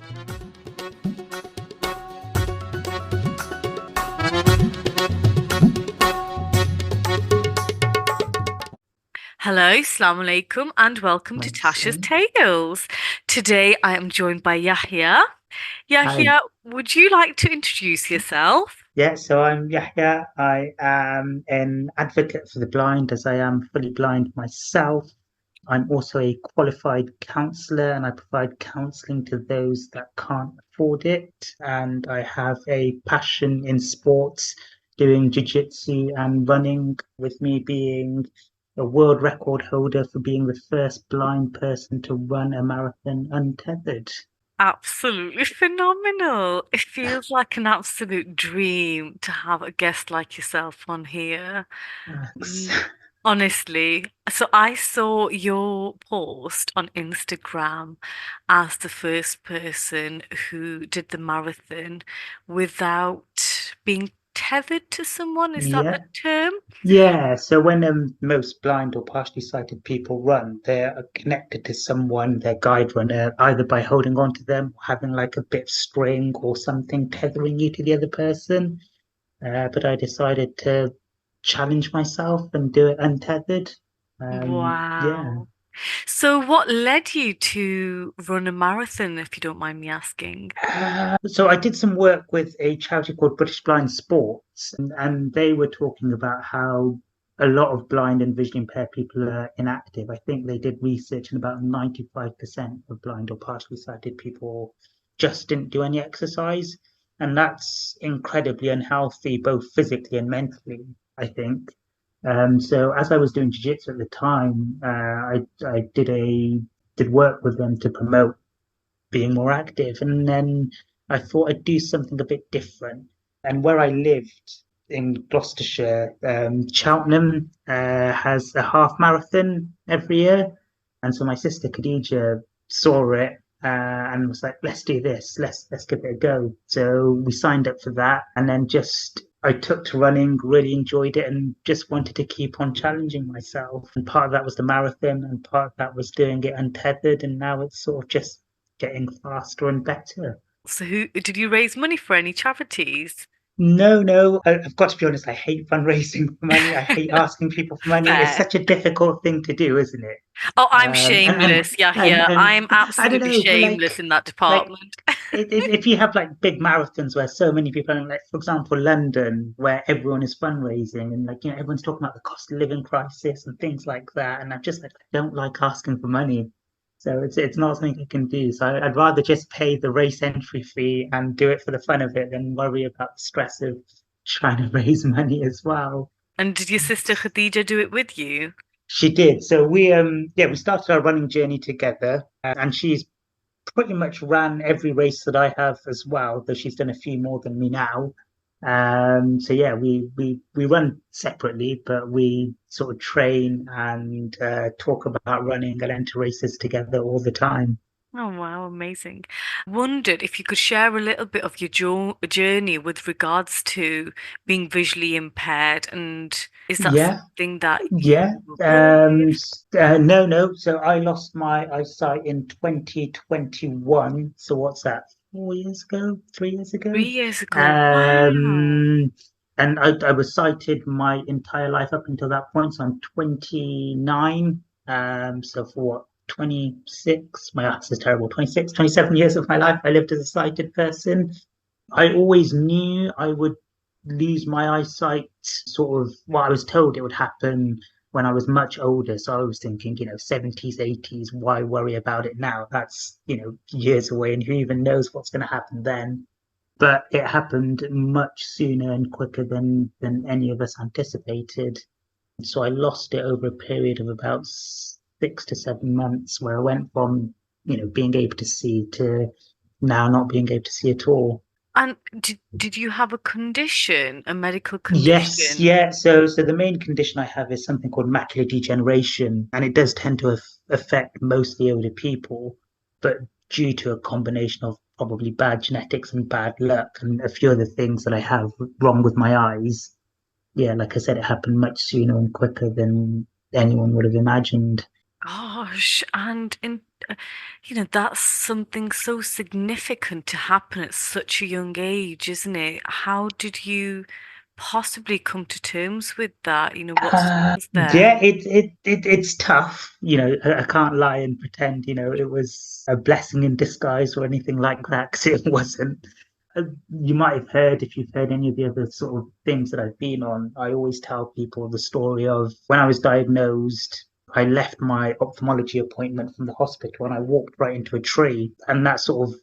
Hello, Assalamu alaikum, and welcome to Tasha's Excellent. Tales. Today I am joined by Yahya. Hi. Yahya, would you like to introduce yourself? Yeah, so I'm Yahya. I am an advocate for the blind as I am fully blind myself. I'm also a qualified counsellor and I provide counselling to those that can't afford it. And I have a passion in sports, doing jiu-jitsu and running, with me being a world record holder for being the first blind person to run a marathon untethered. Absolutely phenomenal. It feels like an absolute dream to have a guest like yourself on here. Thanks. Mm, Honestly, so I saw your post on Instagram as the first person who did the marathon without being tethered to someone. Is that the Yeah. term? Yeah, so when most blind or partially sighted people run, they're connected to someone, their guide runner, either by holding on to them or having like a bit of string or something tethering you to the other person. But I decided to challenge myself and do it untethered. Yeah. Wow. So what led you to run a marathon, if you don't mind me asking? So I did some work with a charity called British Blind Sports, and they were talking about how a lot of blind and visually impaired people are inactive. I think they did research, and about 95% of blind or partially sighted people just didn't do any exercise. And that's incredibly unhealthy, both physically and mentally, I think. So as I was doing jiu-jitsu at the time, I did work with them to promote being more active. And then I thought I'd do something a bit different. And where I lived in Gloucestershire, Cheltenham has a half marathon every year. And so my sister Khadija saw it and was like, "Let's do this. Let's give it a go." So we signed up for that, and then just I took to running, really enjoyed it, and just wanted to keep on challenging myself. And part of that was the marathon, and part of that was doing it untethered. And now it's sort of just getting faster and better. So who did you raise money for any charities? No, no, I've got to be honest. I hate fundraising for money. I hate asking people for money. It's Fair. such a difficult thing to do, isn't it? Oh, I'm Um, and and shameless, and Yahya. and I'm I don't absolutely know, but shameless in that like department. if you have like big marathons where so many people, like for example, London, where everyone is fundraising and like everyone's talking about the cost of living crisis and things like that, and I'm just like I don't like asking for money. So it's not something I can do. So I'd rather just pay the race entry fee and do it for the fun of it than worry about the stress of trying to raise money as well. And did your sister Khadija do it with you? She did. So we started our running journey together, and she's pretty much ran every race that I have as well, though she's done a few more than me now. So yeah, we run separately, but we sort of train and talk about running and enter races together all the time. Oh, wow, amazing. Wondered if you could share a little bit of your journey with regards to being visually impaired, and is that Yeah, something that you yeah. were born with? No, no. So I lost my eyesight in 2021. So what's that? 4 years ago? 3 years ago? 3 years ago. Wow. Um, and I was sighted my entire life up until that point. So I'm 29. So for what? 26, my accent is terrible. 26, 27 years of my life, I lived as a sighted person. I always knew I would lose my eyesight, sort of, well, I was told it would happen when I was much older. So I was thinking, 70s, 80s, why worry about it now? That's, years away, and who even knows what's going to happen then? But it happened much sooner and quicker than any of us anticipated. So I lost it over a period of about 6 to 7 months, where I went from, being able to see to now not being able to see at all. And did you have a condition, a medical Yes, condition? yeah. So the main condition I have is something called macular degeneration, and it does tend to affect mostly older people, but due to a combination of probably bad genetics and bad luck and a few other things that I have wrong with my eyes, yeah, like I said, it happened much sooner and quicker than anyone would have imagined. Gosh, and that's something so significant to happen at such a young age, isn't it? How did you possibly come to terms with that? What's was there? Yeah, it's tough. I can't lie and pretend, it was a blessing in disguise or anything like that, because it wasn't. Uh, You might have heard, if you've heard any of the other sort of things that I've been on, I always tell people the story of when I was diagnosed, I left my ophthalmology appointment from the hospital and I walked right into a tree. And that sort of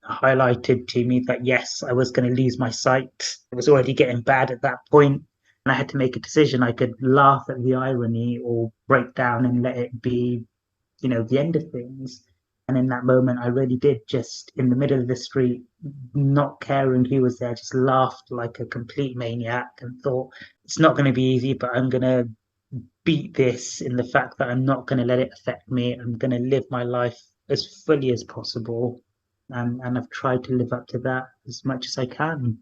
highlighted to me that yes, I was going to lose my sight. It was already getting bad at that point and I had to make a decision. I could laugh at the irony or break down and let it be, the end of things. And in that moment, I really did just in the middle of the street, not caring who was there, just laughed like a complete maniac and thought, it's not going to be easy, but I'm going to beat this in the fact that I'm not going to let it affect me. I'm going to live my life as fully as possible. And I've tried to live up to that as much as I can.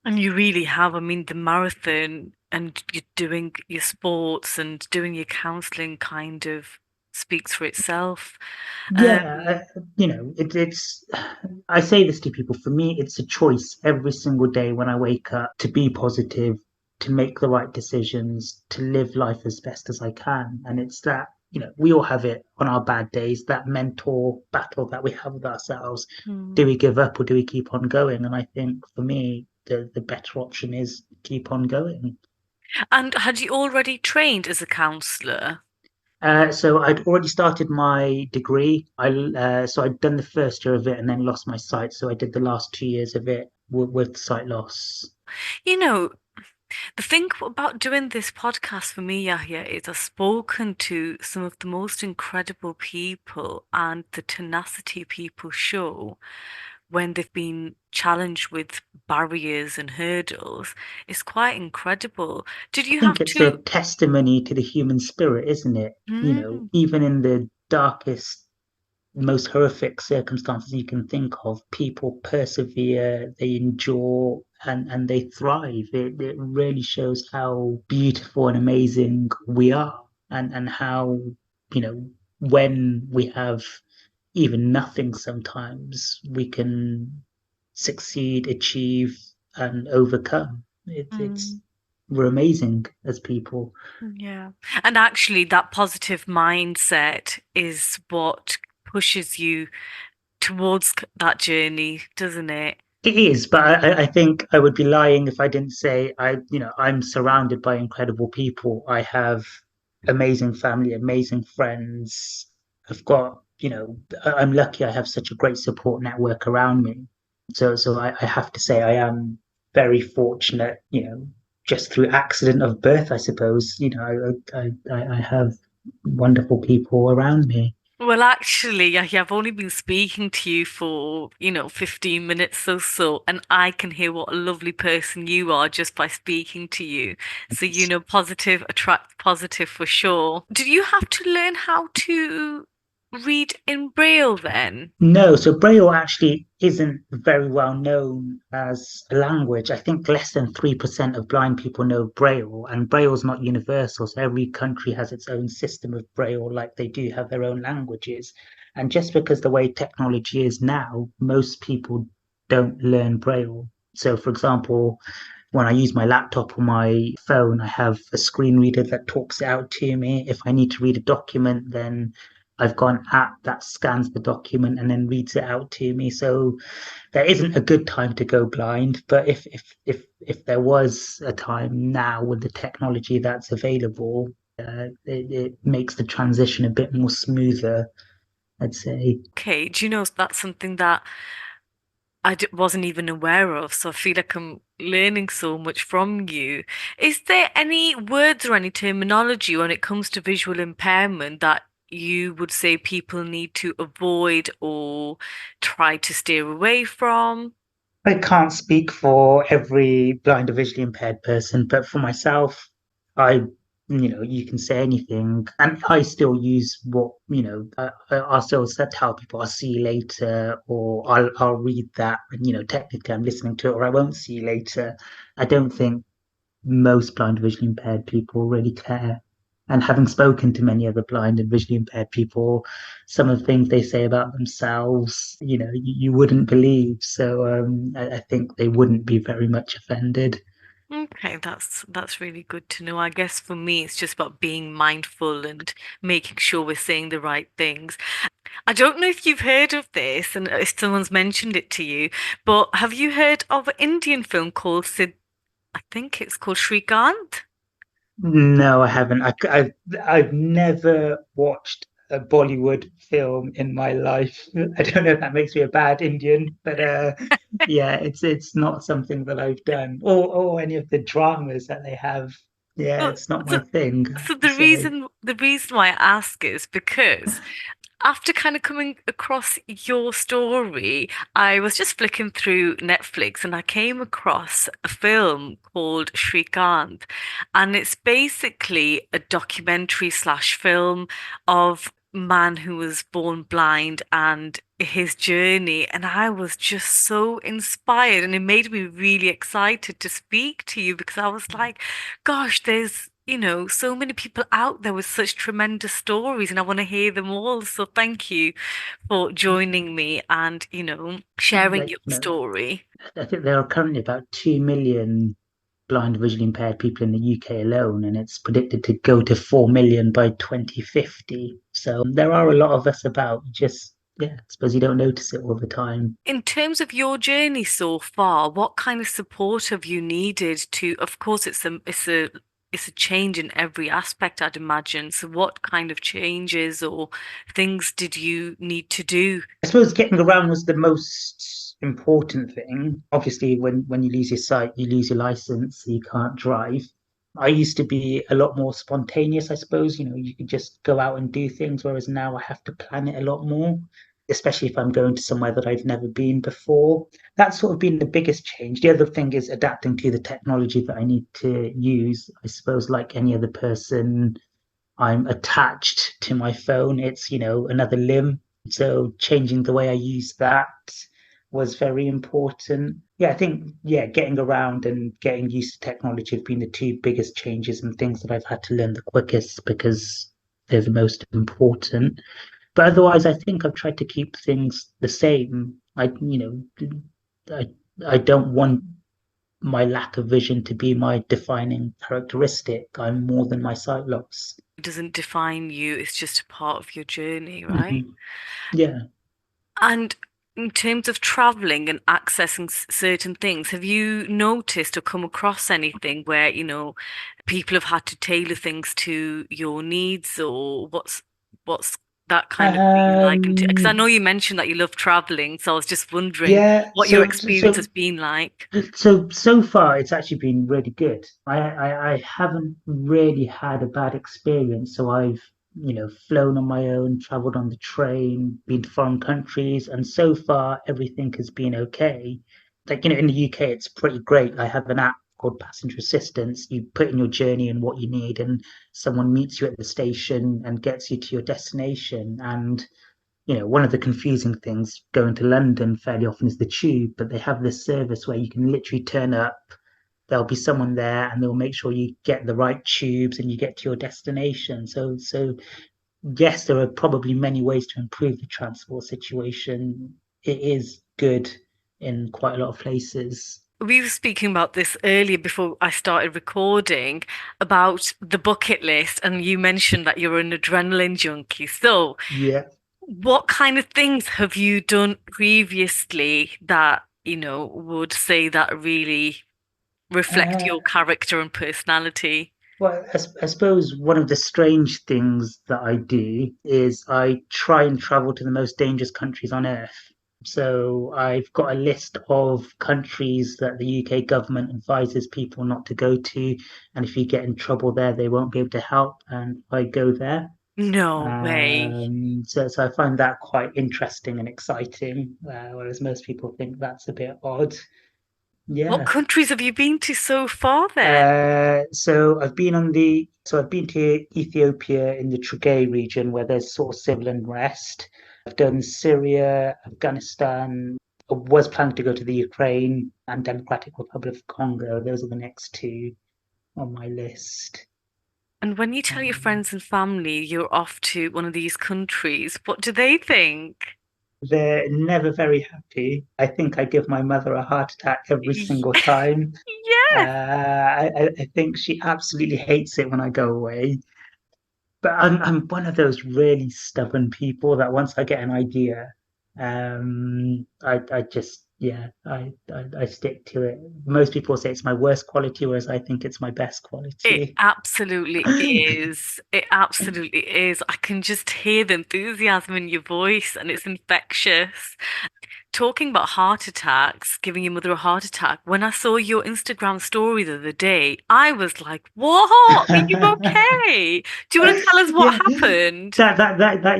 And you really have. I mean, the marathon and you're doing your sports and doing your counseling kind of speaks for itself. Yeah, Um, it's. I say this to people. For me, it's a choice every single day when I wake up to be positive, to make the right decisions, to live life as best as I can. And it's that, we all have it on our bad days, that mental battle that we have with ourselves. hmm. Do we give up or do we keep on going? And I think for me, the better option is keep on going. And had you already trained as a counselor? So I'd already started my degree. So I'd done the first year of it and then lost my sight. So I did the last 2 years of it with sight loss. You know, the thing about doing this podcast for me, Yahya, is I've spoken to some of the most incredible people, and the tenacity people show when they've been challenged with barriers and hurdles is quite incredible. Did I you think have it's a to? testimony to the human spirit, isn't it? Mm, Even in the darkest, most horrific circumstances you can think of, people persevere, they endure, and they thrive. It really shows how beautiful and amazing we are, and how, when we have even nothing sometimes, we can succeed, achieve, and overcome. It's mm, we're amazing as people. yeah. And actually, that positive mindset is what pushes you towards that journey, doesn't it? It is, but I think I would be lying if I didn't say I'm surrounded by incredible people. I have amazing family, amazing friends. I've got, I'm lucky I have such a great support network around me. So I have to say I am very fortunate, just through accident of birth, I suppose. I have wonderful people around me. Well, actually, Yahya, I've only been speaking to you for, 15 minutes or so, and I can hear what a lovely person you are just by speaking to you. So, positive attracts positive for sure. Did you have to learn how to read in Braille then? No, so Braille actually isn't very well known as a language. I think less than 3% of blind people know Braille, and Braille's not universal. So every country has its own system of Braille, like they do have their own languages. And just because the way technology is now, most people don't learn Braille. So, for example, when I use my laptop or my phone, I have a screen reader that talks it out to me. If I need to read a document, then I've got an app that scans the document and then reads it out to me. So there isn't a good time to go blind, but if there was a time now with the technology that's available, it makes the transition a bit more smoother, I'd say. Okay, do you know that's something that wasn't even aware of, so I feel like I'm learning so much from you. Is there any words or any terminology when it comes to visual impairment that you would say people need to avoid or try to steer away from? I can't speak for every blind or visually impaired person, but for myself, you can say anything, and I still use what, I'll still tell people, I'll see you later, or I'll read that, and technically I'm listening to it, or I won't see you later. I don't think most blind or visually impaired people really care. And having spoken to many other blind and visually impaired people, some of the things they say about themselves, you wouldn't believe. So I think they wouldn't be very much offended. Okay, that's really good to know. I guess for me, it's just about being mindful and making sure we're saying the right things. I don't know if you've heard of this and if someone's mentioned it to you, but have you heard of an Indian film called Sid? I think it's called Shrikant. No, I haven't. I've never watched a Bollywood film in my life. I don't know if that makes me a bad Indian, but yeah, it's not something that I've done. Or any of the dramas that they have. Yeah, So, it's not my so, thing, I so have to the say. reason why I ask is because after kind of coming across your story, I was just flicking through Netflix and I came across a film called Shrikant. And it's basically a documentary slash film of man who was born blind and his journey. And I was just so inspired and it made me really excited to speak to you because I was like, gosh, there's so many people out there with such tremendous stories, and I want to hear them all. So thank you for joining me and, sharing Like, your story. I think there are currently about 2 million blind visually impaired people in the UK alone, and it's predicted to go to 4 million by 2050. So there are a lot of us about. Just, yeah, I suppose you don't notice it all the time. In terms of your journey so far, what kind of support have you needed to, of course, it's a change in every aspect, I'd imagine. So what kind of changes or things did you need to do? I suppose getting around was the most important thing. Obviously, when you lose your sight, you lose your license, so you can't drive. I used to be a lot more spontaneous, I suppose. You could just go out and do things, whereas now I have to plan it a lot more, especially if I'm going to somewhere that I've never been before. That's sort of been the biggest change. The other thing is adapting to the technology that I need to use. I suppose, like any other person, I'm attached to my phone. It's, another limb. So changing the way I use that was very important. Yeah, I think, yeah, getting around and getting used to technology have been the two biggest changes and things that I've had to learn the quickest because they're the most important. But otherwise, I think I've tried to keep things the same. I, I don't want my lack of vision to be my defining characteristic. I'm more than my sight loss. It doesn't define you, it's just a part of your journey, right? Mhm. Yeah. And in terms of traveling and accessing certain things, have you noticed or come across anything where, people have had to tailor things to your needs or what's that kind of been like? Because I know Um, you mentioned that you love traveling, so I was just wondering yeah. what your experience has been like. So far, it's actually been really good. I haven't really had a bad experience. So I've, flown on my own, traveled on the train, been to foreign countries, and so far everything has been okay. Like, in the UK, it's pretty great. I have an app called Passenger Assistance. You put in your journey and what you need, and someone meets you at the station and gets you to your destination. And one of the confusing things going to London fairly often is the tube, but they have this service where you can literally turn up. There'll be someone there, and they'll make sure you get the right tubes and you get to your destination. So yes, there are probably many ways to improve the transport situation. It is good in quite a lot of places. We were speaking about this earlier before I started recording about the bucket list, and you mentioned that you're an adrenaline junkie. So, Yeah. what kind of things have you done previously that, would say that really reflect Uh, your character and personality? well, I suppose one of the strange things that I do is I try and travel to the most dangerous countries on earth. So I've got a list of countries that the UK government advises people not to go to, and if you get in trouble there, they won't be able to help, and I go there. No way. So I find that quite interesting and exciting, whereas most people think that's a bit odd. What Yeah. countries have you been to so far then? So I've been to Ethiopia in the Trigay region where there's sort of civil unrest. I've done Syria, Afghanistan. I was planning to go to the Ukraine and Democratic Republic of Congo. Those are the next two on my list. And when you tell your Um, friends and family you're off to one of these countries, what do they think? they're never very happy. I think I give my mother a heart attack every single time. Yes, I think she absolutely hates it when I go away. But I'm one of those really stubborn people that once I get an idea, I just yeah, I stick to it. Most people say it's my worst quality, whereas I think it's my best it quality. absolutely is. It absolutely is. I can just hear the enthusiasm in your voice and it's infectious. Talking about heart attacks, giving your mother a heart attack, when I saw your Instagram story the other day, I was like, what? Are you okay? Do you want to tell us what Yeah, happened?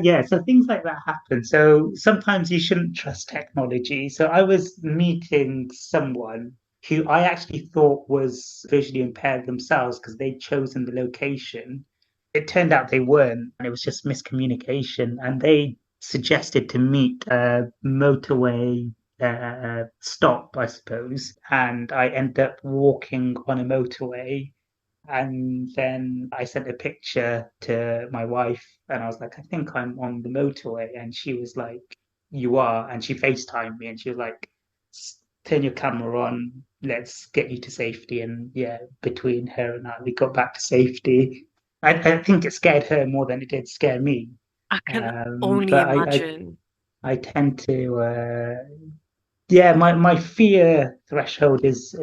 yeah. So things like that happen. So sometimes you shouldn't trust technology. So I was meeting someone who I actually thought was visually impaired themselves because they'd chosen the location. It turned out they weren't, and it was just miscommunication. And they suggested to meet a motorway stop, I suppose. And I ended up walking on a motorway and then I sent a picture to my wife and I was like, I think I'm on the motorway. And she was like, you are. And she FaceTimed me and she was like, turn your camera on. Let's get you to safety. And yeah, between her and I, we got back to safety. I think it scared her more than it did scare me. I can Um, only but I, I, imagine. I tend to, yeah, my fear threshold is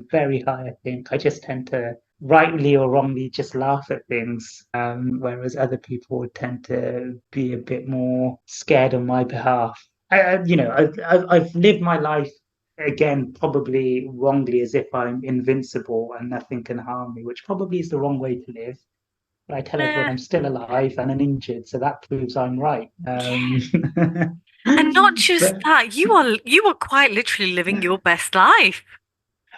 very high, I think. I just tend to rightly or wrongly just laugh at things, whereas other people would tend to be a bit more scared on my behalf. I've lived my life again, probably wrongly, as if I'm invincible and nothing can harm me, which probably is the wrong way to live. But I tell everyone Eh, I'm still alive and uninjured, so that proves I'm right. yeah. And not just But that, you are quite literally living your best life.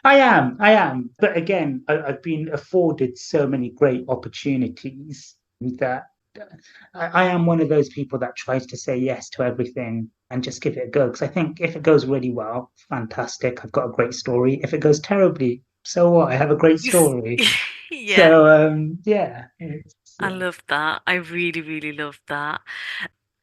I am. But again, I've been afforded so many great opportunities that I am one of those people that tries to say yes to everything and just give it a go. Because I think if it goes really well, fantastic, I've got a great story. If it goes terribly, so what? I have a great You s- story. Yeah, So yeah, I love that. I really, really love that.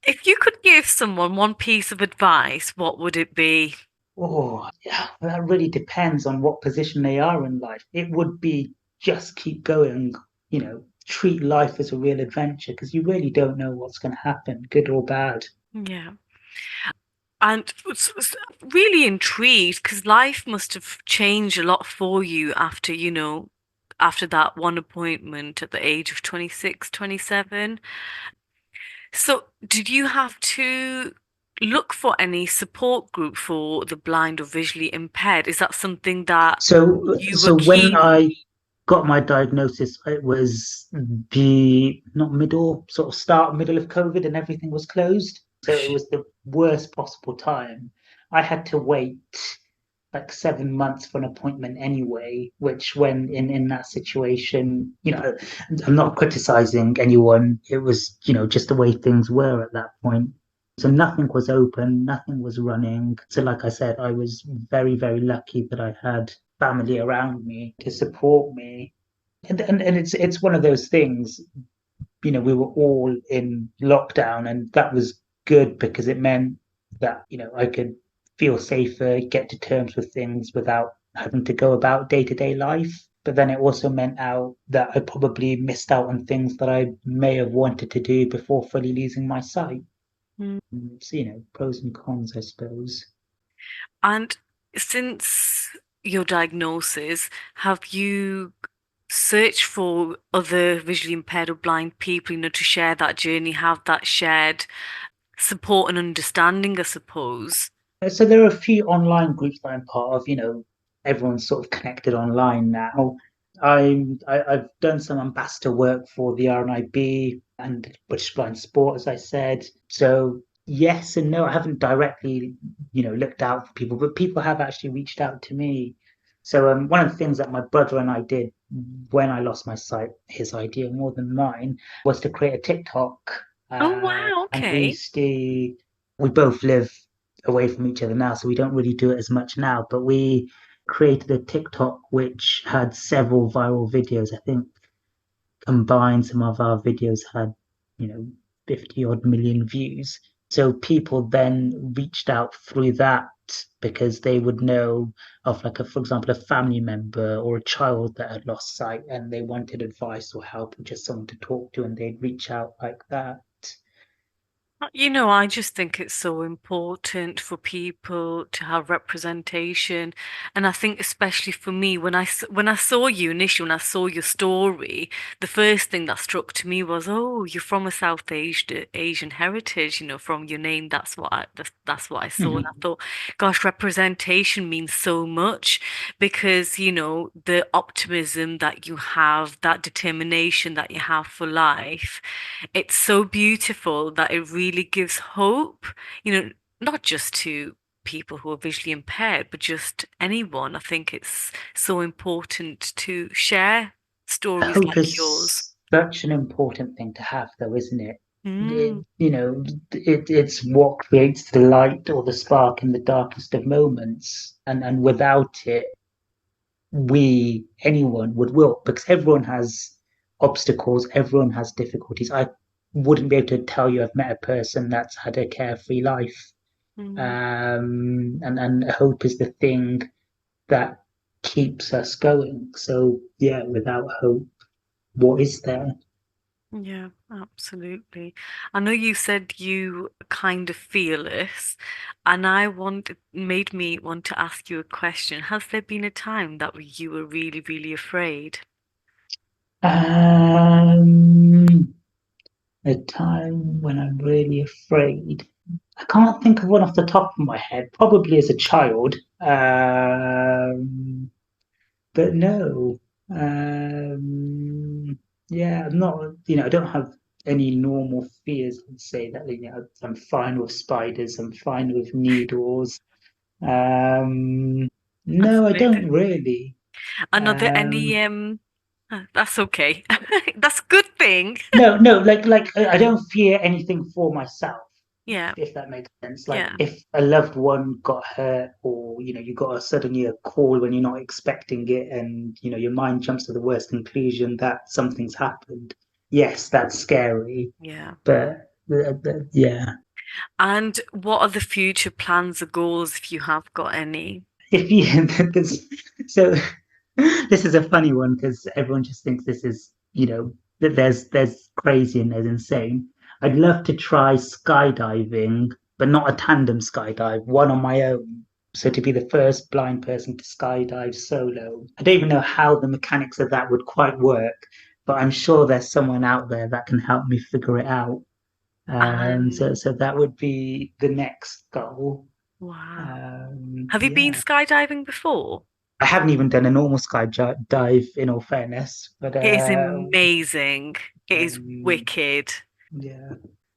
If you could give someone one piece of advice, what would it be? oh, yeah, that really depends on what position they are in life. It would be just keep going, treat life as a real adventure because you really don't know what's going to happen, good or bad. Yeah. And really intrigued because life must have changed a lot for you after, after that one appointment at the age of 26, 27. So, did you have to look for any support group for the blind or visually impaired? Is that something that you were So when keen? I got my diagnosis, it was the not middle, sort of start middle of COVID, and everything was closed. So it was the worst possible time. I had to wait like 7 months for an appointment anyway, which when in that situation, I'm not criticizing anyone. It was, just the way things were at that point. So nothing was open, nothing was running. So like I said, I was very, very lucky that I had family around me to support me. And it's one of those things, we were all in lockdown, and that was good because it meant that, I could feel safer, get to terms with things without having to go about day-to-day life. But then it also meant out that I probably missed out on things that I may have wanted to do before fully losing my sight. Mm. So, pros and cons, I suppose. And since your diagnosis, have you searched for other visually impaired or blind people, to share that journey, have that shared support and understanding, I suppose? So there are a few online groups that I'm part of. Everyone's sort of connected online now. I've done some ambassador work for the RNIB and British Blind Sport, as I said. So yes and no, I haven't directly, looked out for people, but people have actually reached out to me. So one of the things that my brother and I did when I lost my sight, his idea more than mine, was to create a TikTok. Oh, wow, And okay. we both live away from each other now, so we don't really do it as much now. But we created a TikTok which had several viral videos. I think combined, some of our videos had, you know, 50 odd million views. So people then reached out through that because they would know of like a, for example, a family member or a child that had lost sight and they wanted advice or help or just someone to talk to and they'd reach out like that. I just think it's so important for people to have representation. And I think especially for me, when I saw you initially, when I saw your story, the first thing that struck to me was, oh, you're from a Asian heritage, from your name. That's what I saw. And I Mhm. thought, gosh, representation means so much because, the optimism that you have, that determination that you have for life. It's so beautiful that it really gives hope, not just to people who are visually impaired, but just anyone. I think it's so important to share stories Hope like yours. is such an important thing to have, though, isn't it? Mm, It's what creates the light or the spark in the darkest of moments, and without it, anyone would wilt because everyone has obstacles, everyone has difficulties. I wouldn't be able to tell you I've met a person that's had a carefree life. mm, And hope is the thing that keeps us going. So yeah, without hope, what is there? yeah, absolutely. I know you said you kind of fearless, and made me want to ask you a question. Has there been a time that you were really, really afraid? Um, a time when I'm really afraid. I can't think of one off the top of my head. Probably as a child. But no. Yeah, I'm not, I don't have any normal fears. I'd say that, I'm fine with spiders, I'm fine with needles. Um, That's no, I don't amazing. really. And are there any Um, that's okay. That's a good thing. no, no, like I don't fear anything for myself, Yeah, if that makes sense. Like yeah, if a loved one got hurt, or you got suddenly a call when you're not expecting it, and your mind jumps to the worst conclusion that something's happened. Yes, that's scary, yeah. but yeah. And what are the future plans or goals if you have got any? If you this, so this is a funny one because everyone just thinks this is, that there's crazy and there's insane. I'd love to try skydiving, but not a tandem skydive, one on my own. So to be the first blind person to skydive solo. I don't even know how the mechanics of that would quite work, but I'm sure there's someone out there that can help me figure it out. So And so that would be the next goal. wow. Have you been Yeah. skydiving before? I haven't even done a normal dive in all fairness, but It is amazing. It is um, wicked. yeah.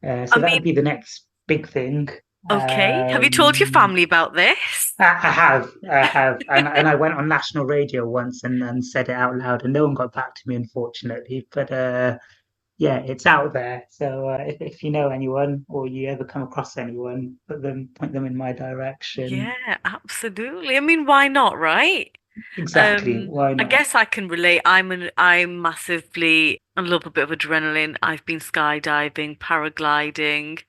I So that would mean, be the next big thing. okay. Have you told your Um, family about this? I have, and I went on national radio once and said it out loud, and no one got back to me, unfortunately. But yeah, it's out there. So if you know anyone or you ever come across anyone, point them in my direction. Yeah, absolutely. I mean, why not, right? Exactly. Why I not? guess I can relate. I'm massively I love a bit of adrenaline. I've been skydiving, paragliding.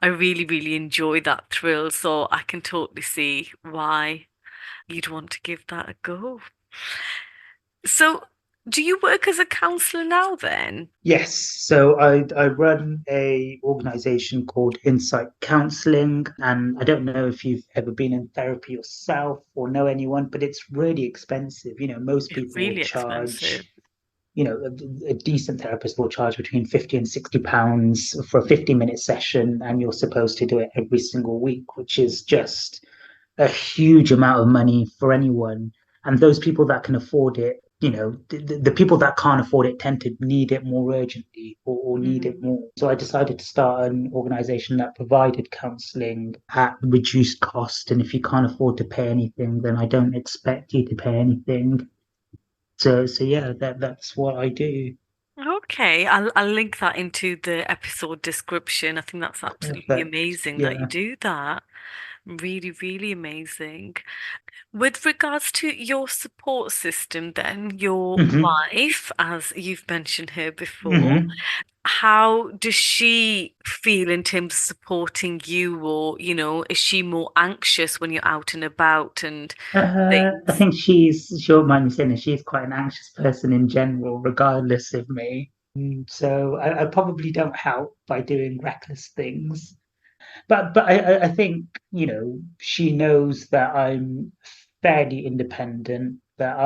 I really, really enjoy that thrill, so I can totally see why you'd want to give that a go. So, do you work as a counselor now then? Yes, so I run a organization called Insight Counseling, and I don't know if you've ever been in therapy yourself or know anyone, but it's really expensive. Most It's people will really expensive. charge, a decent therapist will charge between 50 and £60 for a 50-minute session, and you're supposed to do it every single week, which is Yeah. just a huge amount of money for anyone. And those people that can afford it, the people that can't afford it tend to need it more urgently or need it Mm. more. So I decided to start an organization that provided counseling at reduced cost. And if you can't afford to pay anything, then I don't expect you to pay anything. So yeah, that's what I do. Okay, I'll link that into the episode description. I think that's absolutely Perfect. amazing that you Yeah. do that. Really, really amazing. With regards to your support system, then, your Hmm. wife, as you've mentioned her before, Hmm. how does she feel in terms of supporting you, or, is she more anxious when you're out and about and I things? think she won't mind me saying that she's quite an anxious person in general, regardless of me. So I probably don't help by doing reckless things. But I think, she knows that I'm fairly independent, that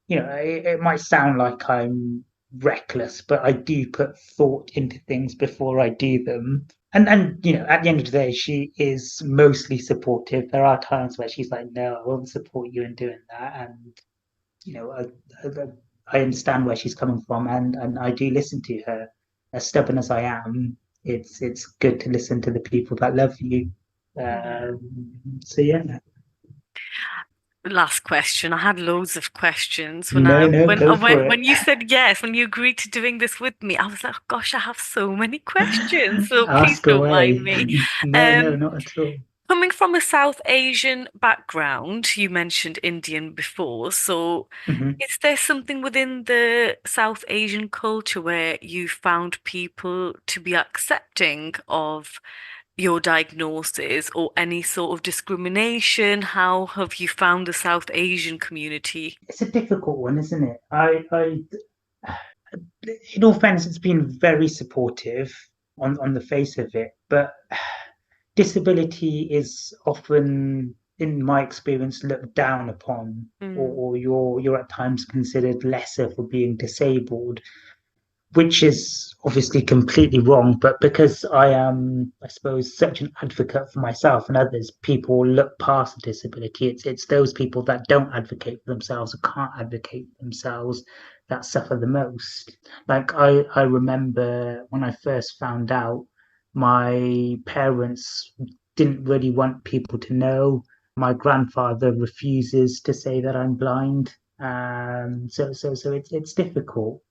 it might sound like I'm reckless, but I do put thought into things before I do them. And at the end of the day, she is mostly supportive. There are times where she's like, "No, I won't support you in doing that," and you know, I, I understand where she's coming from, and I do listen to her. As stubborn as I am, it's good to listen to the people that love you. Yeah. So yeah, Last question. I had loads of questions when I no, no, when go for it. when you said yes, when you agreed to doing this with me. I was like, oh, gosh, I have so many questions. So please Ask don't mind away. me. No, no, Um, not at all. Coming from a South Asian background, you mentioned Indian before. So Hmm. is there something within the South Asian culture where you found people to be accepting of your diagnosis or any sort of discrimination? How have you found the South Asian community? It's a difficult one, isn't it? In all fairness, it's been very supportive on the face of it, but disability is often, in my experience, looked down upon, Mm, or you're at times considered lesser for being disabled, which is obviously completely wrong. But because I am, I suppose, such an advocate for myself and others, people look past the disability. It's those people that don't advocate for themselves or can't advocate for themselves that suffer the most. Like I remember when I first found out, my parents didn't really want people to know. My grandfather refuses to say that I'm blind. So it's difficult.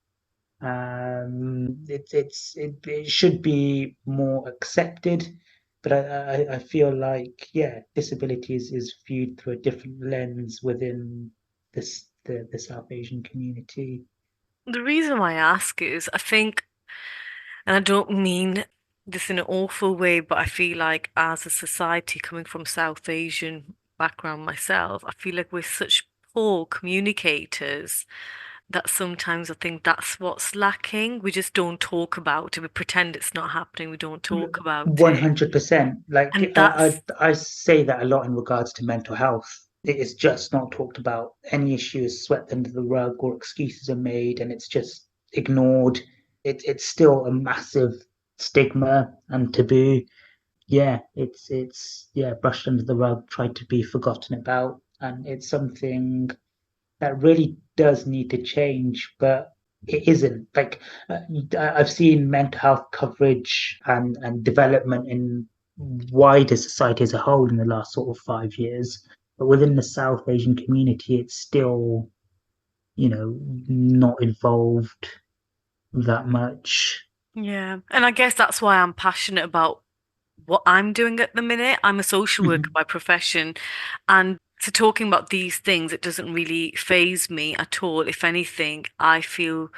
It should be more accepted, but I feel like, yeah, disability is viewed through a different lens within the South Asian community. The reason why I ask is I think, and I don't mean this in an awful way, but I feel like as a society coming from South Asian background myself, I feel like we're such poor communicators that sometimes I think that's what's lacking. We just don't talk about it. We pretend it's not happening. We don't talk about it. 100%. Like And that's, I say that a lot in regards to mental health. It is just not talked about. Any issue is swept under the rug or excuses are made and it's just ignored. It's still a massive stigma and taboo. Yeah, it's yeah, brushed under the rug, tried to be forgotten about, and it's something that really does need to change, but it isn't. Like uh, I've seen mental health coverage and development in wider society as a whole in the last sort of 5 years, but within the South Asian community, it's still, not involved that much. yeah. And I guess that's why I'm passionate about what I'm doing at the minute. I'm a social worker Mhm. by profession, and so talking about these things, it doesn't really faze me at all. If anything, I feel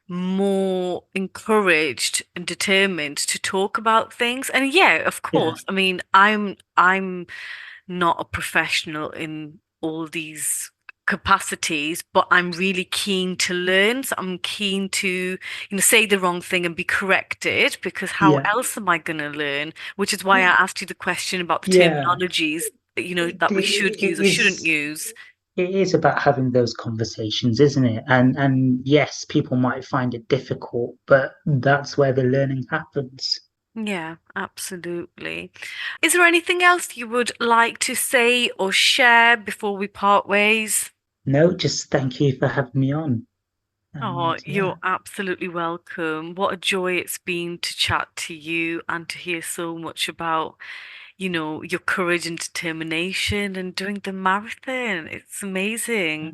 more encouraged and determined to talk about things. And yeah, of Yeah, course, I mean, I'm not a professional in all these capacities, but I'm really keen to learn. So I'm keen to, say the wrong thing and be corrected because how yeah, else am I going to learn? Which is why I asked you the question about the yeah. terminologies, It, that we should use or it shouldn't is. use. It is about having those conversations, isn't it? And yes, people might find it difficult, but that's where the learning happens. Yeah, absolutely. Is there anything else you would like to say or share before we part ways? No, just thank you for having me on. Oh, And you're yeah, absolutely welcome. What a joy it's been to chat to you and to hear so much about, your courage and determination and doing the marathon. It's amazing.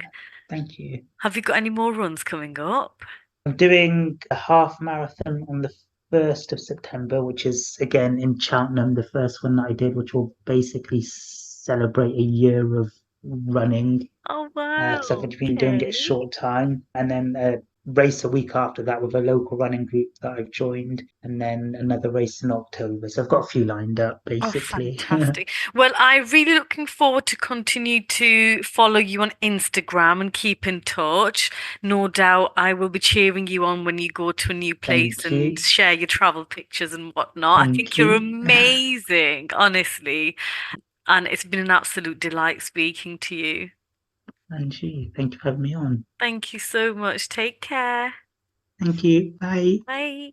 thank you. Have you got any more runs coming up? I'm doing a half marathon on the 1st of September, which is again in Cheltenham, the first one that I did, which will basically celebrate a year of running. Oh, Because wow. I've been doing it a Okay. short time, and then a race a week after that with a local running group that I've joined, and then another race in October. So I've got a few lined up, Oh, basically. fantastic. Well, I'm really looking forward to continue to follow you on Instagram and keep in touch. No doubt I will be cheering you on when you go to a new place Thank and you. share your travel pictures and whatnot. I think Thank you're you. amazing, honestly. And it's been an absolute delight speaking to you. And you. Thank you for having me on. Thank you so much. Take care. Thank you. Bye. Bye.